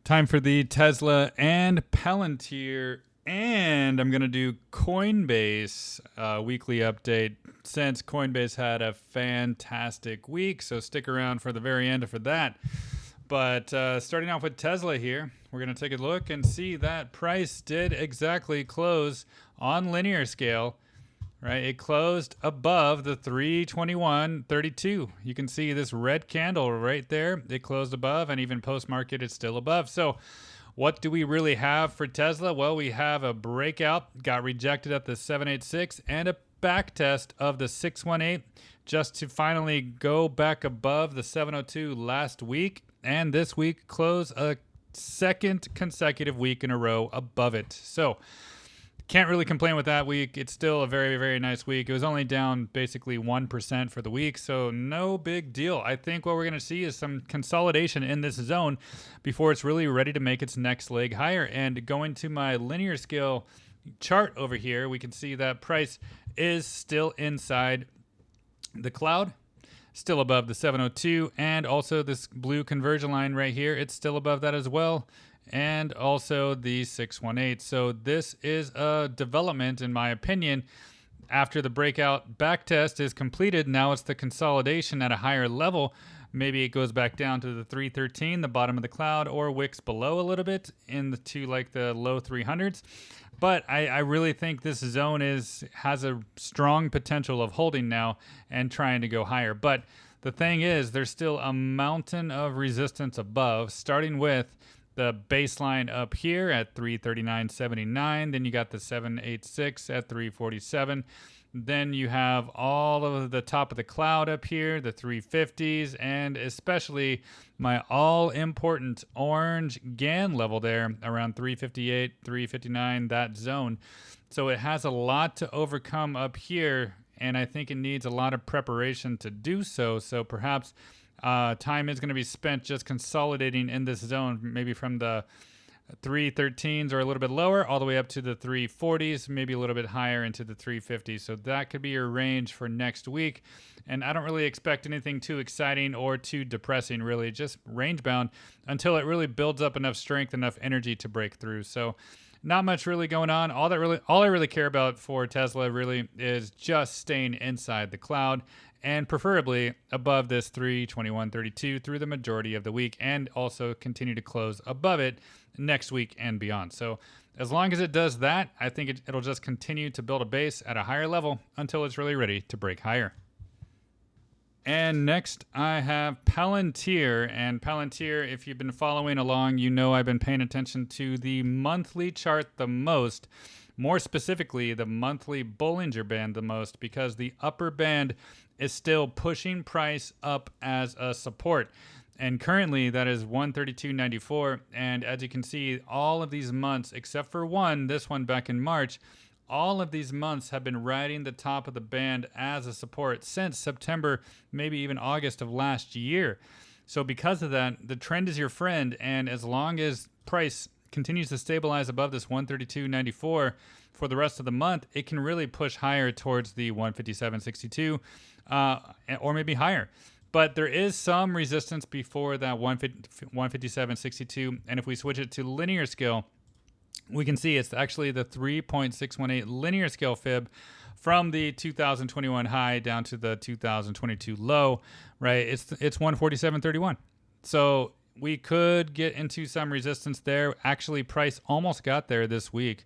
Time for the Tesla and Palantir, and I'm going to do Coinbase weekly update since Coinbase had a fantastic week. So stick around for the very end for that. But starting off with Tesla here, we're going to take a look and see that price did exactly close on linear scale. Right, it closed above the 321.32. You can see this red candle right there. It closed above, and even post market, it's still above. So, what do we really have for Tesla? Well, we have a breakout, got rejected at the 786, and a back test of the 618, just to finally go back above the 702 last week, and this week close a second consecutive week in a row above it. So, can't really complain with that week. It's still a very, very nice week. It was only down basically 1% for the week, so no big deal. I think what we're going to see is some consolidation in this zone before it's really ready to make its next leg higher. And going to my linear scale chart over here, we can see that price is still inside the cloud, still above the 702, and also this blue conversion line right here, it's still above that as well, and also the 618. So this is a development, in my opinion. After the breakout back test is completed, now it's the consolidation at a higher level. Maybe it goes back down to the 313, the bottom of the cloud, or wicks below a little bit to like the low 300s. But I really think this zone has a strong potential of holding now and trying to go higher. But the thing is, there's still a mountain of resistance above, starting with the baseline up here at 339.79. Then you got the 786 at 347. Then you have all of the top of the cloud up here, the 350s, and especially my all-important orange GAN level there around 358, 359, that zone. So it has a lot to overcome up here, and I think it needs a lot of preparation to do so. So perhaps time is going to be spent just consolidating in this zone, maybe from the 313s or a little bit lower all the way up to the 340s, maybe a little bit higher into the 350s. So that could be your range for next week. And I don't really expect anything too exciting or too depressing, really, just range bound until it really builds up enough strength, enough energy to break through. So not much really going on. All I really care about for Tesla really is just staying inside the cloud and preferably above this 321.32 through the majority of the week, and also continue to close above it next week and beyond. So as long as it does that, I think it'll just continue to build a base at a higher level until it's really ready to break higher. And next, I have Palantir. And Palantir, if you've been following along, you know I've been paying attention to the monthly chart the most. More specifically, the monthly Bollinger Band the most, because the upper band is still pushing price up as a support. And currently, that is 132.94. And as you can see, all of these months, except for one, this one back in March, all of these months have been riding the top of the band as a support since September, maybe even August of last year. So because of that, the trend is your friend. And as long as price continues to stabilize above this 132.94 for the rest of the month, it can really push higher towards the 157.62 or maybe higher. But there is some resistance before that 157.62. And if we switch it to linear scale, we can see it's actually the 3.618 linear scale fib from the 2021 high down to the 2022 low, right? It's 147.31. So we could get into some resistance there. Actually, price almost got there this week.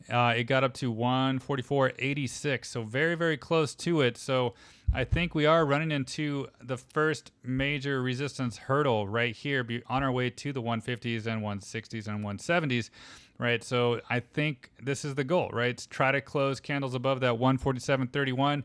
It got up to 144.86, so very, very close to it. So I think we are running into the first major resistance hurdle right here, on our way to the 150s and 160s and 170s, right? So I think this is the goal, right? It's try to close candles above that 147.31.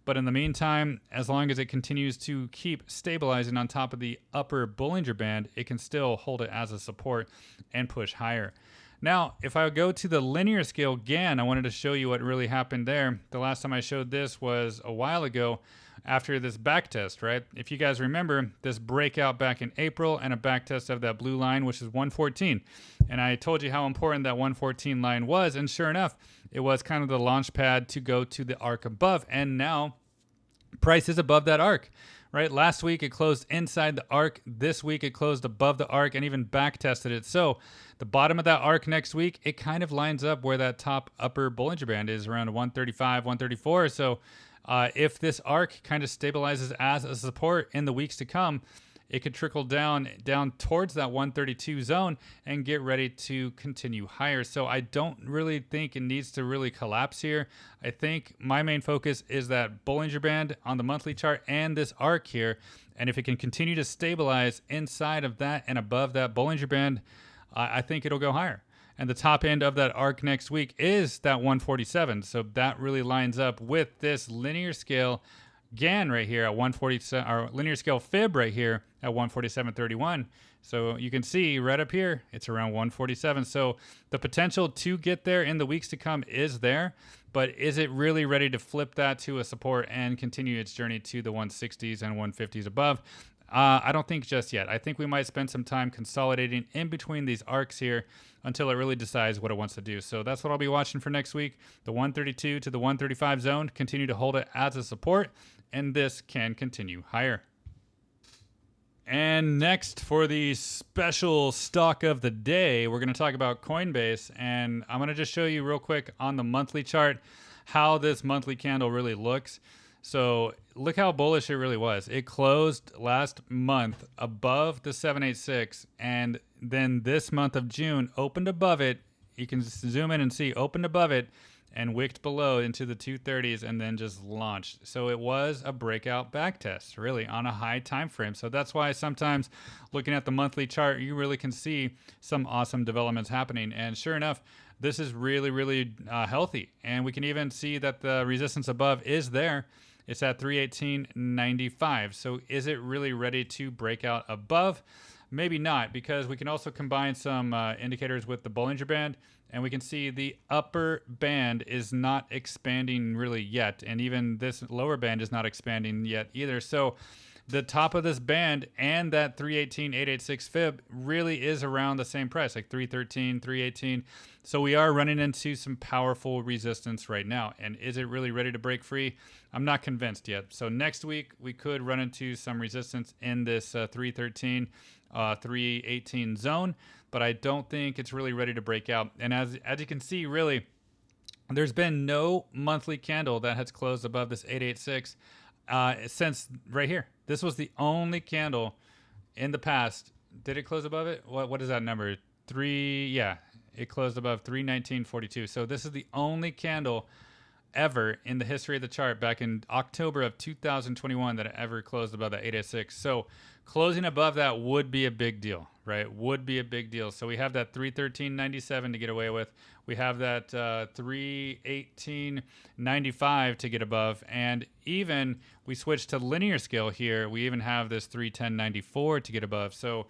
But in the meantime, as long as it continues to keep stabilizing on top of the upper Bollinger Band, it can still hold it as a support and push higher. Now, if I go to the linear scale GAN, I wanted to show you what really happened there. The last time I showed this was a while ago after this back test, right? If you guys remember, this breakout back in April and a back test of that blue line, which is 114. And I told you how important that 114 line was, and sure enough, it was kind of the launch pad to go to the arc above, and now price is above that arc, right? Last week it closed inside the arc. This week it closed above the arc and even back tested it. So the bottom of that arc next week, it kind of lines up where that top upper Bollinger Band is, around 135, 134. So if this arc kind of stabilizes as a support in the weeks to come, it could trickle down towards that 132 zone and get ready to continue higher. So I don't really think it needs to really collapse here. I think my main focus is that Bollinger Band on the monthly chart and this arc here. And if it can continue to stabilize inside of that and above that Bollinger Band, I think it'll go higher. And the top end of that arc next week is that 147. So that really lines up with this linear scale GAN right here at 147, or linear scale fib right here at 147.31. So you can see right up here, it's around 147. So the potential to get there in the weeks to come is there, but is it really ready to flip that to a support and continue its journey to the 160s and 150s above? I don't think just yet. I think we might spend some time consolidating in between these arcs here until it really decides what it wants to do. So that's what I'll be watching for next week. The 132 to the 135 zone, continue to hold it as a support, and this can continue higher. And next, for the special stock of the day, we're going to talk about Coinbase, and I'm going to just show you real quick on the monthly chart how this monthly candle really looks. So look how bullish it really was. It closed last month above the 786, and then this month of June opened above it. You can zoom in and see opened above it and wicked below into the 230s and then just launched. So it was a breakout backtest, really, on a high time frame. So that's why sometimes looking at the monthly chart, you really can see some awesome developments happening. And sure enough, this is really, really healthy. And we can even see that the resistance above is there. It's at 318.95. So is it really ready to break out above? Maybe not, because we can also combine some indicators with the Bollinger Band, and we can see the upper band is not expanding really yet, and even this lower band is not expanding yet either. So the top of this band and that 318.886 fib really is around the same price, like 313, 318. So we are running into some powerful resistance right now. And is it really ready to break free? I'm not convinced yet. So next week we could run into some resistance in this 313, 318 zone, but I don't think it's really ready to break out. And as you can see, really, there's been no monthly candle that has closed above this 886 since right here. This was the only candle in the past. Did it close above it? What is that number? Yeah, it closed above 319.42. So this is the only candle ever in the history of the chart back in October of 2021 that it ever closed above that 886. So closing above that would be a big deal, right? Would be a big deal. So we have that 313.97 to get away with. We have that 318.95 to get above. And even we switch to linear scale here. We even have this 310.94 to get above. So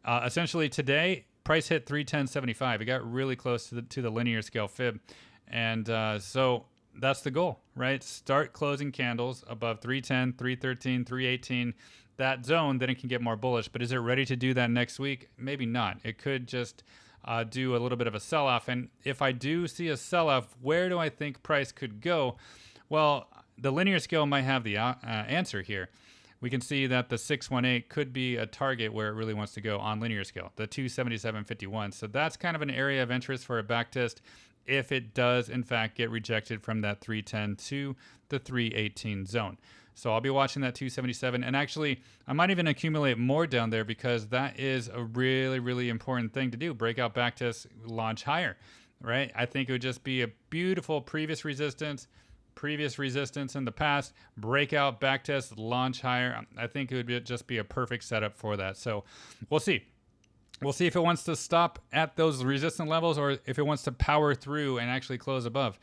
essentially today, price hit 310.75. It got really close to the linear scale fib. And so that's the goal, right? Start closing candles above 310, 313, 318, that zone, then it can get more bullish. But is it ready to do that next week? Maybe not. It could just do a little bit of a sell-off. And if I do see a sell-off, where do I think price could go? Well, the linear scale might have the answer here. We can see that the 618 could be a target where it really wants to go on linear scale, the 277.51. So that's kind of an area of interest for a backtest if it does, in fact, get rejected from that 310 to the 318 zone. So I'll be watching that 277. And actually, I might even accumulate more down there because that is a really, really important thing to do. Breakout backtest, launch higher, right? I think it would just be a beautiful previous resistance in the past, breakout backtest, launch higher. I think it would just be a perfect setup for that. So we'll see. We'll see if it wants to stop at those resistant levels or if it wants to power through and actually close above.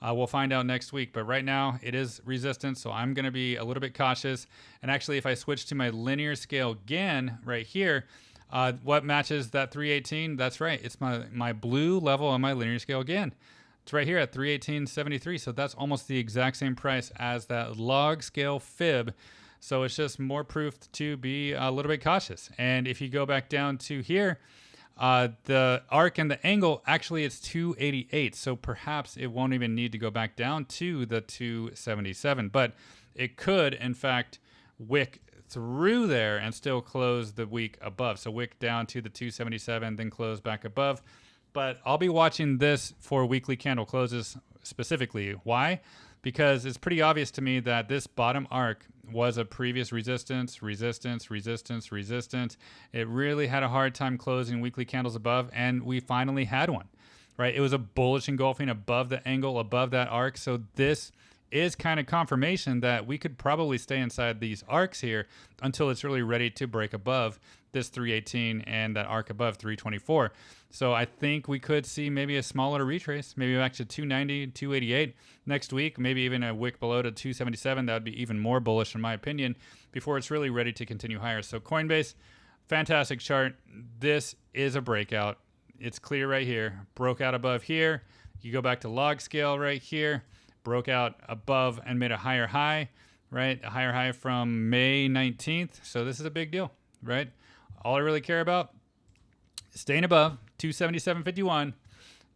We'll find out next week. But right now, it is resistance, so I'm going to be a little bit cautious. And actually, if I switch to my linear scale again right here, what matches that 318? That's right. It's my blue level on my linear scale again. It's right here at 318.73. So that's almost the exact same price as that log scale fib. So it's just more proof to be a little bit cautious. And if you go back down to here, the arc and the angle, actually it's 288. So perhaps it won't even need to go back down to the 277. But it could, in fact, wick through there and still close the week above. So wick down to the 277, then close back above. But I'll be watching this for weekly candle closes specifically. Why? Because it's pretty obvious to me that this bottom arc was a previous resistance. It really had a hard time closing weekly candles above, and we finally had one, right? It was a bullish engulfing above the angle, above that arc. So this is kind of confirmation that we could probably stay inside these arcs here until it's really ready to break above this 318 and that arc above 324. So I think we could see maybe a smaller retrace, maybe back to 290, 288 next week, maybe even a wick below to 277. That would be even more bullish in my opinion before it's really ready to continue higher. So Coinbase, fantastic chart. This is a breakout. It's clear right here. Broke out above here. You go back to log scale right here. Broke out above and made a higher high, right? A higher high from May 19th. So this is a big deal, right? All I really care about is staying above 277.51.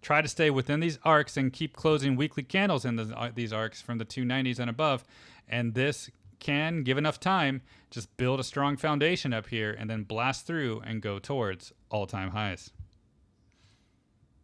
Try to stay within these arcs and keep closing weekly candles in these arcs from the 290s and above. And this can, give enough time, just build a strong foundation up here and then blast through and go towards all-time highs.